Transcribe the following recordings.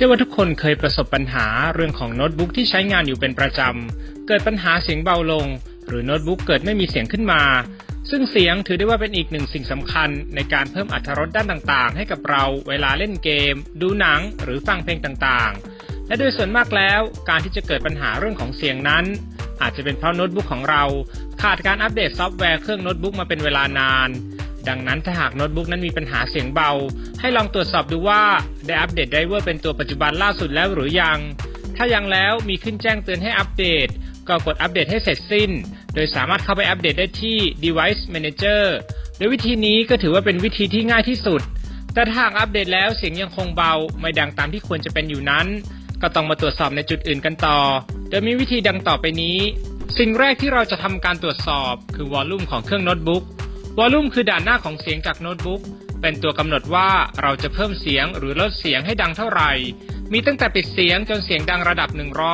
ชื่อว่าทุกคนเคยประสบปัญหาเรื่องของโน้ตบุ๊กที่ใช้งานอยู่เป็นประจำเกิดปัญหาเสียงเบาลงหรือโน้ตบุ๊กเกิดไม่มีเสียงขึ้นมาซึ่งเสียงถือได้ว่าเป็นอีกหนึ่งสิ่งสำคัญในการเพิ่มอรรถรสด้านต่างๆให้กับเราเวลาเล่นเกมดูหนังหรือฟังเพลงต่างๆและโดยส่วนมากแล้วการที่จะเกิดปัญหาเรื่องของเสียงนั้นอาจจะเป็นเพราะโน้ตบุ๊กของเราขาดการอัปเดตซอฟต์แวร์เครื่องโน้ตบุ๊กมาเป็นเวลานานดังนั้นถ้าหากโน้ตบุ๊กนั้นมีปัญหาเสียงเบาให้ลองตรวจสอบดูว่าได้อัปเดตไดรเวอร์เป็นตัวปัจจุบันล่าสุดแล้วหรือยังถ้ายังแล้วมีขึ้นแจ้งเตือนให้อัปเดตก็กดอัปเดตให้เสร็จสิ้นโดยสามารถเข้าไปอัปเดตได้ที่ Device Manager โดยวิธีนี้ก็ถือว่าเป็นวิธีที่ง่ายที่สุดแต่ถ้าหากอัปเดตแล้วเสียงยังคงเบาไม่ดังตามที่ควรจะเป็นอยู่นั้นก็ต้องมาตรวจสอบในจุดอื่นกันต่อโดยมีวิธีดังต่อไปนี้สิ่งแรกที่เราจะทำการตรวจสอบคือวอลลุ่มของเครื่องโน้ตบุ๊กวอลลุ่มคือด่านหน้าของเสียงจากโน้ตบุ๊กเป็นตัวกำหนดว่าเราจะเพิ่มเสียงหรือลดเสียงให้ดังเท่าไหร่มีตั้งแต่ปิดเสียงจนเสียงดังระดับ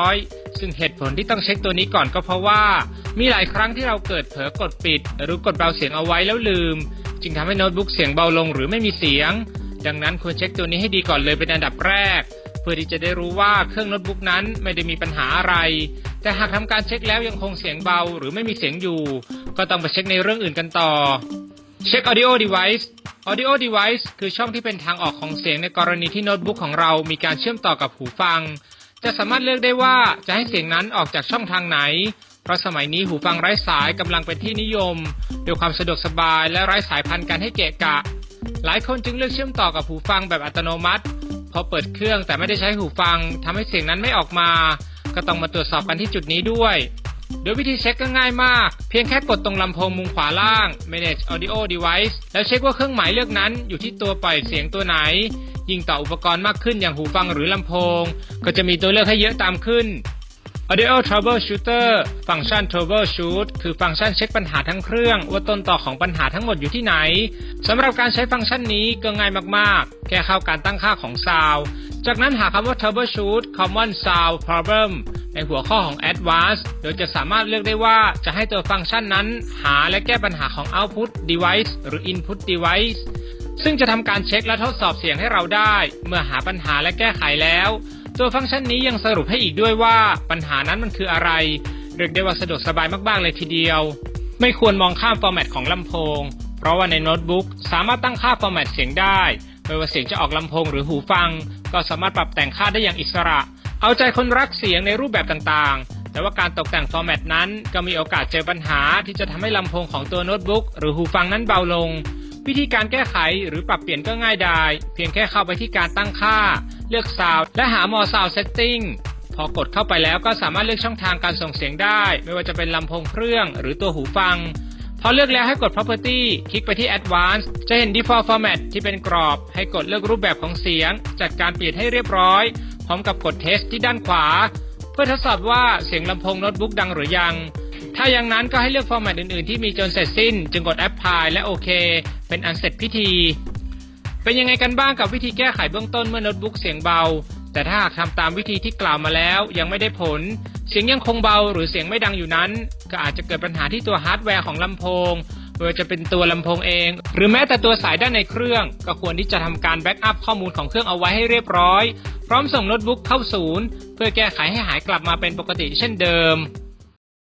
100ซึ่งเหตุผลที่ต้องเช็คตัวนี้ก่อนก็เพราะว่ามีหลายครั้งที่เราเกิดเผลอกดปิดหรือกดเบาเสียงเอาไว้แล้วลืมจึงทำให้โน้ตบุ๊กเสียงเบาลงหรือไม่มีเสียงดังนั้นควรเช็คตัวนี้ให้ดีก่อนเลยเป็นอันดับแรกเพื่อที่จะได้รู้ว่าเครื่องโน้ตบุ๊กนั้นไม่ได้มีปัญหาอะไรแต่หากทำการเช็คแล้วยังคงเสียงเบาหรือไม่มีเสียงอยู่ก็ต้องไปเช็คในเรื่องอื่นกันต่อเช็ค Audio Device Audio Device คือช่องที่เป็นทางออกของเสียงในกรณีที่โน้ตบุ๊กของเรามีการเชื่อมต่อกับหูฟังจะสามารถเลือกได้ว่าจะให้เสียงนั้นออกจากช่องทางไหนเพราะสมัยนี้หูฟังไร้สายกำลังเป็นที่นิยมด้วยความสะดวกสบายและไร้สายพันธุ์กันให้เกะกะหลายคนจึงเลือกเชื่อมต่อกับหูฟังแบบอัตโนมัติพอเปิดเครื่องแต่ไม่ได้ใช้หูฟังทำให้เสียงนั้นไม่ออกมาก็ต้องมาตรวจสอบกันที่จุดนี้ด้วยโดยวิธีเช็คก็ง่ายมากเพียงแค่กดตรงลำโพงมุมขวาล่าง Manage Audio Device แล้วเช็คว่าเครื่องหมายเลือกนั้นอยู่ที่ตัวปล่อยเสียงตัวไหนยิ่งต่ออุปกรณ์มากขึ้นอย่างหูฟังหรือลำโพงก็จะมีตัวเลือกให้เยอะตามขึ้น Audio Troubleshooter ฟังก์ชัน Troubleshoot คือฟังก์ชันเช็คปัญหาทั้งเครื่องว่าต้นตอของปัญหาทั้งหมดอยู่ที่ไหนสำหรับการใช้ฟังก์ชันนี้ก็ง่ายมากๆแค่เข้าการตั้งค่าของ Sound จากนั้นหาคำว่า Troubleshoot Common Sound Problem ในหัวข้อของ Advanced โดยจะสามารถเลือกได้ว่าจะให้ตัวฟังก์ชันนั้นหาและแก้ปัญหาของ Output Device หรือ Input Device ซึ่งจะทำการเช็คและทดสอบเสียงให้เราได้เมื่อหาปัญหาและแก้ไขแล้วตัวฟังก์ชันนี้ยังสรุปให้อีกด้วยว่าปัญหานั้นมันคืออะไรเรียกได้ว่าสะดวกสบายมากๆเลยทีเดียวไม่ควรมองข้ามฟอร์แมตของลำโพงเพราะว่าในโน้ตบุ๊กสามารถตั้งค่าฟอร์แมตเสียงได้ไม่ว่าเสียงจะออกลำโพงหรือหูฟังก็สามารถปรับแต่งค่าได้อย่างอิสระเอาใจคนรักเสียงในรูปแบบต่างๆแต่ว่าการตกแต่งฟอร์แมตนั้นก็มีโอกาสเจอปัญหาที่จะทำให้ลำโพงของตัวโน้ตบุ๊กหรือหูฟังนั้นเบาลงวิธีการแก้ไขหรือปรับเปลี่ยนก็ง่ายดายเพียงแค่เข้าไปที่การตั้งค่าเลือก Sound และหา More Sound Setting พอกดเข้าไปแล้วก็สามารถเลือกช่องทางการส่งเสียงได้ไม่ว่าจะเป็นลำโพงเครื่องหรือตัวหูฟังพอเลือกแล้วให้กด Property คลิกไปที่ Advanced จะเห็น Default Format ที่เป็นกรอบให้กดเลือกรูปแบบของเสียงจัดการเปลี่ยนให้เรียบร้อยพร้อมกับกด Test ที่ด้านขวาเพื่อทดสอบว่าเสียงลำโพงโน้ตบุ๊กดังหรือยังถ้าอย่างนั้นก็ให้เลือกฟอร์แมตอื่นๆที่มีจนเสร็จสิ้นจึงกด Apply และโอเคเป็นอันเสร็จพิธีเป็นยังไงกันบ้างกับวิธีแก้ไขเบื้องต้นเมื่อโน้ตบุ๊กเสียงเบาแต่ถ้าหากทำตามวิธีที่กล่าวมาแล้วยังไม่ได้ผลเสียงยังคงเบาหรือเสียงไม่ดังอยู่นั้นก็อาจจะเกิดปัญหาที่ตัวฮาร์ดแวร์ของลำโพงไม่ว่าจะเป็นตัวลำโพงเองหรือแม้แต่ตัวสายด้านในเครื่องก็ควรที่จะทำการแบ็กอัพข้อมูลของเครื่องเอาไว้ให้เรียบร้อยพร้อมส่งโน้ตบุ๊กเข้าศูนย์เพื่อแก้ไขให้หายกลับมาเป็นปกติเช่นเดิม